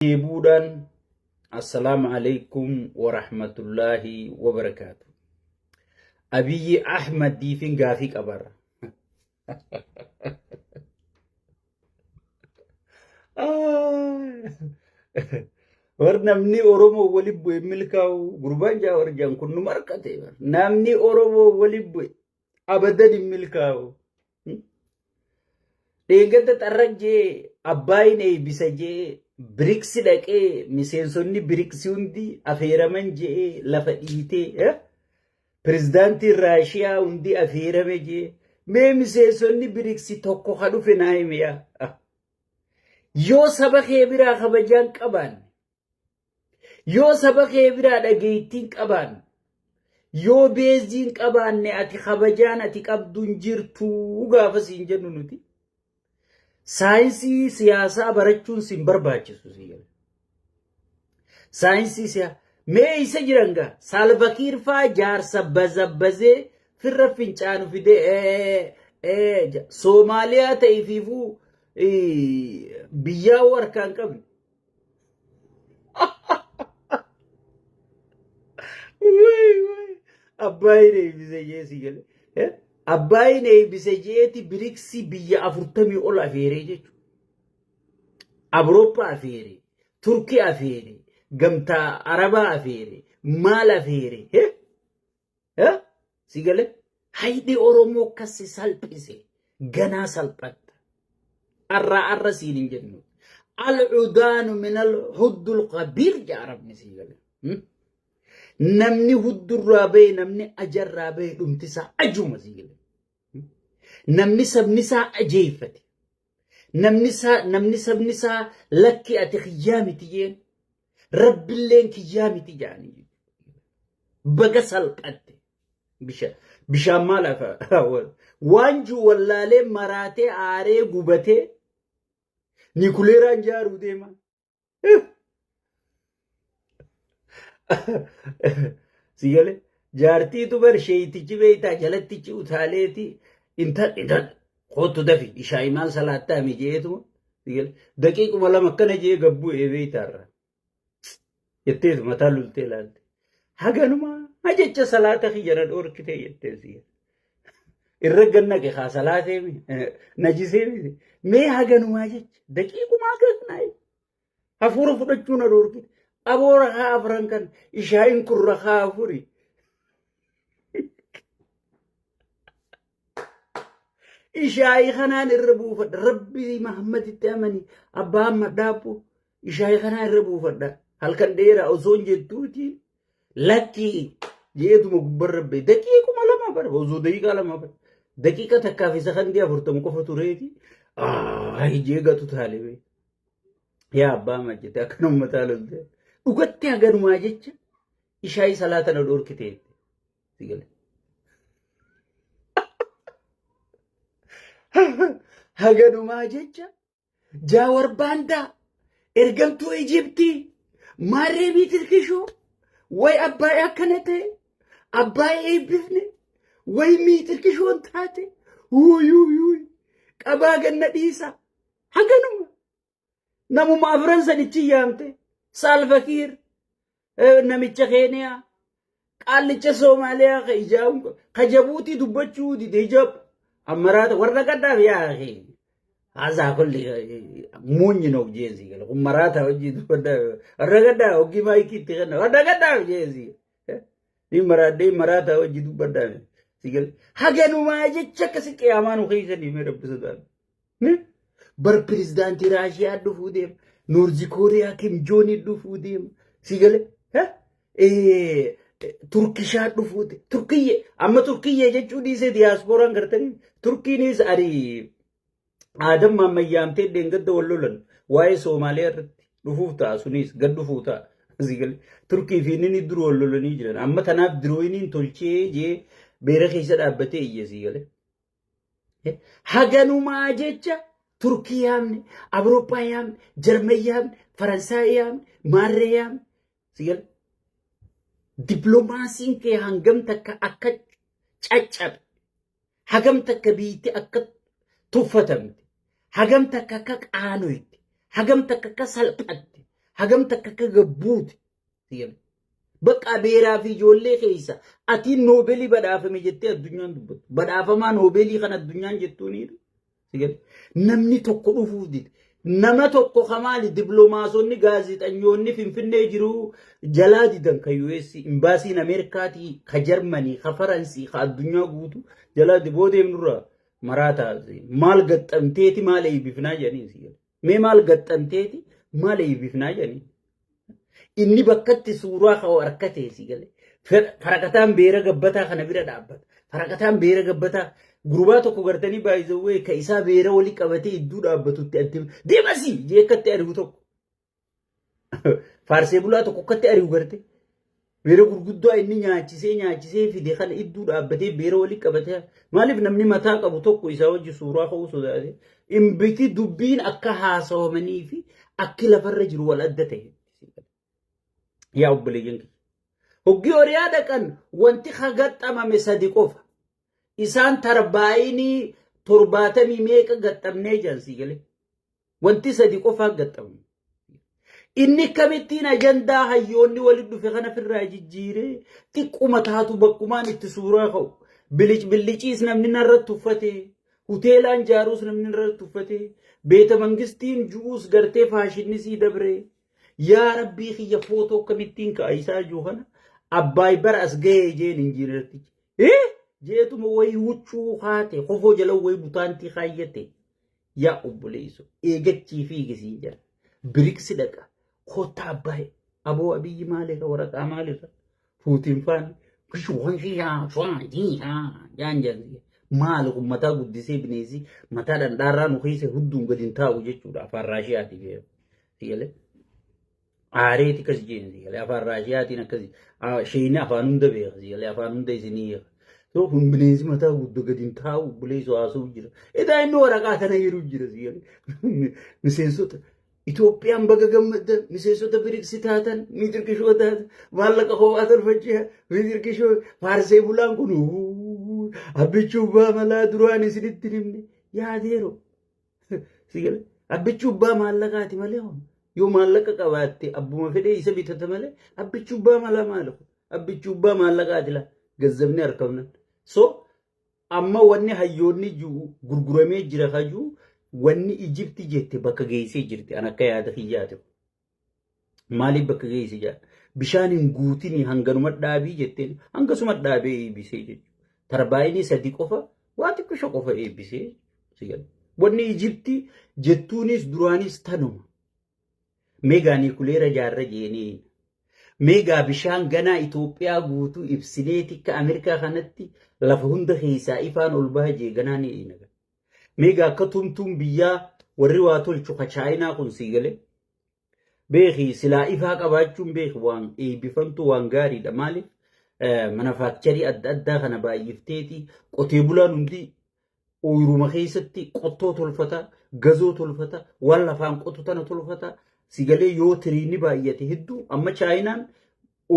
Budan, assalamu alaikum wa rahmatullahi wa barakatuh. Abiy Ahmad diifin gaafii qabarra. War namni Oromoo waliin bu'e milkaa'u gurbaan jaa warjaan kun nu marqate. Namni Oromoo waliin bu'e abadan hin milkaa'u. Deeggarta xarrajee abbaayin eebbisa jee BRICS dhaqee miseensonni BRICS hundi affeeraman jee lafa dhiitee pirezidaantiin Raashiyaa hundi affeerame jee mee miseensonni BRICS tokko ha dhufe naa himiyaa. Yoo saba kee biraa kabajaan qaban, yoo saba kee biraa dhageettiin qaban, yoo beeziin qabaanne ati kabajaan ati qabduun jirtuu gaafa siin jennu nuti. Saayinsii siyaasaa barachuun sin barbaachisu siya. Saayinsii siyaasaa mee isa jiranga Salva Kiir faa jaarsa bazabbazee firra fincaanu fide Soomaaliyaa ta'ifiifuu biyyaa warkaan qabne. Abbaayin eebbise jee si gale. Abbaayin eebbise jeeti BRICS biyya 40 ol affeeree jechuudha. Awurooppaa affeeree, Turkii affeeree, gamtaa Arabaa affeeree, maal affeeree? Si gale? Haydi Oromoo akkasi salphise ganaa salphatta. Arra siin hin jennu. Al-udaanu min al-huddul qabiir jaa Arabni si gale. Namni huddurraa bahe namni ajarraa bahe dhumtisaa ajuma si gale. Namni sabnisaa ajeeffate. Namni sabnisaa lakki ati kiyyaa miti jeen. Rabbilleen kiyyaa miti jaanii. Baga salphatte. Bishaan maal afa? Waanjuu wallaalee maraatee aaree gubatee nikuleeraan jaaruu deema. Si gale? Jaartiitu bar sheeyitichi beeytaa jalattichi utaaleeti. Inta kootu dafi ishaayi maal salaattaa mi jeetuma. Si gale? Daqiiquma lama akkana jee gabbuu eebeeytaarra. Jetteetu mataa lultee laalte. Haganuma jecha salaata kiyyana dhoorkitee jettee si gale. Irra gannaqe haa salaatee mi najisee mi mee haganumaa jecha daqiiqumaa gannaayi. Hafuura fudhachuu na dhoorkite. Aboora haa afran kan ishaayin kurra haa afuri. Ishaayi kanaan irra buufadha. Rabbi Muhammaditti amani abbaa amma dhaabbu ishaayi kanaan irra buufadha. Halkan dheeraa osoo hin jettuutiin lakki jeetuma gubbarra bahe daqiiquma lama bara osoo daqiiqaa lama bara daqiiqa takkaaf isa kan dee 40 qofa tureeti. Jeegatu taale bee. Yaa abbaa majjate akkanuma mataa lolte. Dhugatti haganumaa jecha ishaayi salaata na dhoorkitee. Si gale. Haganumaa jecha Jaawar Baandaa ergamtuu Ijiptii maarree miitirkishoo way abbaayee akkana ta'e abbaayee eebbifne way miitirkishoon taate huyuyuy qabaa ganna dhiisa haganuma namuma afran sanichi yaamte Salva Kiir namicha Keeniyaa qaallicha Soomaaliyaa ka ijaa'u ka Jabuutii dubbachuu dide ijab amaraata warra gaddaaf yaa akhi haza kulli muunyi nok jeezi gala umaraata hojii dubbaddaa warra gaddaa hogii maayikiitti kanna warra gaddaaf jeezi ni maraata hojii dubbaddaa si gala haganumaa jecha akkasi qiyaamaan ukeeysanii mee rabbisuudhaan bar pirezidaantii Raashiyaa dhufuu deema Noorzi Kooriyaa Kim Joonii dhufuu deema si gala Turkishaa dhufuute Turkiyye amma Turkiyye jechuu dhiisee diyaaspooraan gartanii Turkiinis ari Adam mammayyaamtee deengadda wallolan waa'ee Soomaaliyaa irratti dhufuuf ta'a sunis gad dhufuu ta'a. Si gale Turkii fi inni dura wallolanii jiran amma tanaaf dirooyiniin tolchee jee beera keessa dhaabbatee iyya si gale. Haganumaa jecha Turkii yaamne, Awurooppaa yaamne, Jarman yaamne, Faransaay yaamne, maarree yaamne si gale. Diplomaasiin kee hangam takka akka caccabe hagam takka biitti akka tuffatamte hagam takka akka qaanoyte hagam takka akka salphatte hagam takka gabbuuti sigal bakka beeraa fi ijoollee keessa atiin noobeelii badhaafame jettee addunyaan dubbatu badhaafamaa noobeelii kan addunyaan jettuuniidha sigal namni tokko dhufuuf dide nama tokko kamaali diplomaasonni gaazexanyoonni finfinnee jiru jalaa didan ka US imbaasiin Ameerikaatii ka Jarmanii ka Faransii ka addunyaa guutu jalaa diboo deemnurra maraata maal gaxxamteeti maal eebbifnaa jedhanii sigal mee maal gaxxamteeti maal eebbifnaa jedhanii inni bakkatti suuraa ka'u harkatee sigal faraqataan beera gabbataa kana bira dhaabbata faraqataan beera gabbataa gurbaa tokko gartanii baay'isawwee ka isaa beera walii qabatee iddoo dhaabbatutti addi deemasi jeekkatti ari'u tokko faarsee bulaa tokko akkatti ari'u garte beera gurguddoo inni nyaachisee fide kana iddoo dhaabbatee beera walii qabatee maaliif namni mataa qabu tokko isaa wajji suuraa ka'uu sodaate imbiti dubbiin akka haasawamanii fi akki lafarra jiru wal adda ta'e yaa obboleeyyan hoggi horiyaa dhaqan wanti hagaxxamame sadi qofa isaan tarbaayinii 70 meeqa gaxxamnee jansi gale wanti sadi qofa gaxxamu inni kamittiin ajandaa hayyoonni walitti dhufe kana firraa jijjiiree xiqquma taatu bakkumaan itti suuraa ka'u biliciis namni narratti uffate hoteelaan jaaruus namni narratti uffate beeta mangistiin juus gartee faashinni sii dabre yaa rabbii kiyya footoo kamittiin kaa'isaa jiru kana abbaay bara as ga'ee jeen injiinartichi jeetuma wayi wuchuu haate kofoo jala wayi butaantii kaayyate yaa obboleessu eegachii fi eegisii jira biriiksi dhaqa kotta abbaay aboo abiyyi maalirra waraqaa maalirra fuutiin faan kishuwanshiyaa shwaanjiyaa jaan jalli maal ummataa guddisee bineesi mataa dhandhaarraa nu keessa hudduun gadiin taa'u jechuudha afaan raashiyaati beeku aareeti kas jeensi galee afaan raashiyaatiin akkasi sheeyni afaan hunda beekasi galee afaan hunda isinii so kun bineensi mataa guddoo gadiin taa'u buleessu haasuu jira edaa inni waraqaa kana yeroo jira galee miseensota Itoophiyaan baga gammadda miseensota biriiksi taatan ni dirqishoo taatan maallaqa kophaa tolfachaa ni dirqishoo faarsee bulaan kun abbichuu baa malaa duraan isinitti himne yaadeero sigale abbichuu baa maallaqaati malee yoo maallaqa qabaatte abbuma fedhee isa bitata malee abbichuu baa malaa maalaku abbichuu baa maallaqaati la gazzabni harkamna so amma wanni hayyoonni gurguramee jira kajuu wanni Ijipti jette bakka geessee jirti an akka yaada kiyyaate maaliif bakka geessee jira bishaan hin guutini hanganuma dhaabii jetteen hangasuma dhaabee eebbisee jechuudha tarbaayinii sadi qofa waa xiqqisho qofa eebbisee sigal wanni Ijipti jettuunis duraanis tanuma meegaanii kuleera jaarra jeeneen meegaa bishaan ganaa Itoophiyaa guutuu ibsineeti akka Ameerikaa kanatti lafa hunda keessaa ifaan ol baha jee ganaa ni inaga meegaa akka tumtuun biyyaa warri waa tolchu ka chaayinaa kun siigale beekii silaa ifaa qabaachuun beeki waan eebbifamtu waan gaariidha maaliif manufakcharii adda addaa kana baay'ifteeti qotee bulaan hundi ooyiruma keessatti qottoo tolfata gazoo tolfata waan lafaan qotu tana tolfata sigalee yoo tiriinni baay'ate hedduu amma chaayinaan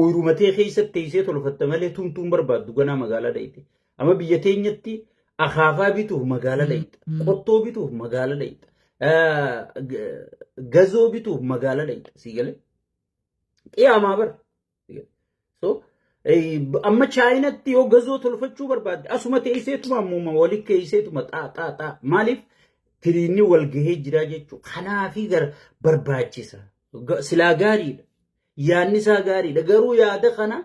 ooyirumatee keessatti teessee tolfatta malee tumtuun barbaaddu ganaa magaalaa dhayite amma biyya teenyatti akaafaa bituuf magaalaa dhayita qottoo bituuf magaalaa dhayita gazoo bituuf magaalaa dhayita sigalee qiyaamaa bara so amma chaayinatti yoo gazoo tolfachuu barbaadde asuma teesseetuma ammuma walitti teesseetuma xaa maaliif tiriinni wal gahee jira jechuudha kanaafi gara barbaachisa silaa gaariidha yaadni isaa gaariidha garuu yaada kana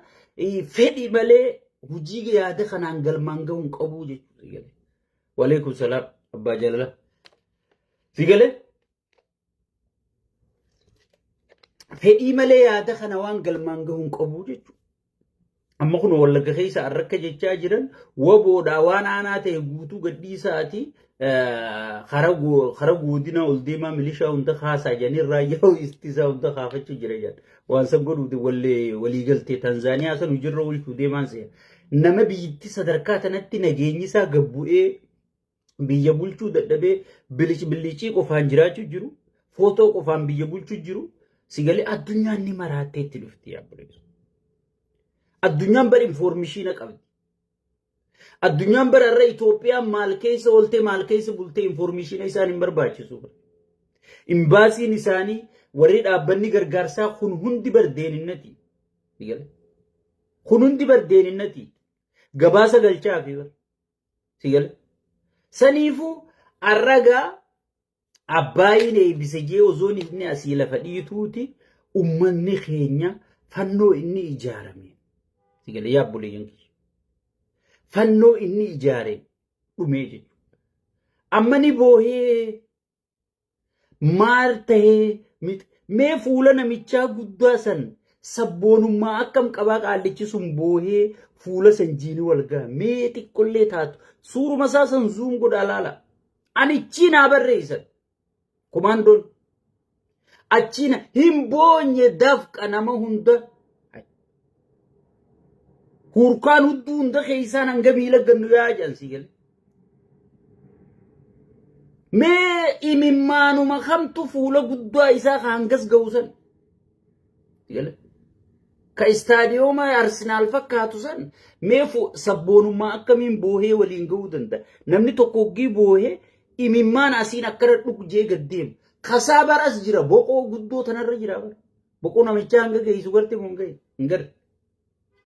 fedhi malee hujii yaada kanaan galmaan ga'uun qabuu jechuudha waleekum salaam abbaa jalala sigalee fedhii malee yaada kana waan galmaan ga'uun qabuu jechuudha amma kun wallagga keessa arrakka jechaa jiran waboodhaa waan aanaa ta'e guutuu gadhiisaati khara godina ol deemaa milishaa hunda haasaa jedhanii raayyaa istisaa hunda kaafachuu jira jedha waan san godhuuti walii galtee Tanzaaniyaa san hojirra oolchuu deemaan se'a nama biyyatti sadarkaa tanatti nageenyi isaa gabbu'ee biyya bulchuu dadhabee bilicii qofaan jiraachuu jiru footoo qofaan biyya bulchuu jiru sigalee addunyaan ni maraattee itti dhufti yaabbuleessu addunyaan bar informeeshina qabdi addunyaan bar irra Itoophiyaan maal keessa oolte maal keessa bulte informeeshina isaan hin barbaachisu imbaasiin isaanii warri dhaabbanni gargaarsaa kun hundi bardeeninati. Kun hundi bardeeninati. Gabaasa galchaa fi sigale. Saniifuu arragaa abbaayin eebbise jee ozoon inni asii lafa dhiituuti ummanni keenya fannoo inni ijaarame. Sigale yaabbulee yanki. Fannoo inni ijaare dhumee jechuudha. Amma ni boohee maal tahee mee fuula namichaa guddaa san sabboonummaa akkam qabaa qaallichi sun boohee fuula sanjiini wal ga'a mee xiqqollee taatu suuruma isaa san zuum godhaa laala. Ani chiinaa barreessan komaandoon achiina hin boonye dafqa nama hunda hurkaan hudduu hunda keessaan hanga miila gannu yaa jansi gale. Mee imimmaanuma kamtu fuula guddaa isaa hangas ga'usan ka istaadiyooma Arsenaal fakkaatu san mee sabboonummaa akkamiin boohee waliin ga'uu danda'a. Namni tokko oggii boohee imimmaan asiin akkana dhugjee gaddeemu kasaa baras jira boqoo guddoo tanarra jira bara boqoo namichaa hanga geessu garte mun gahe hin garte.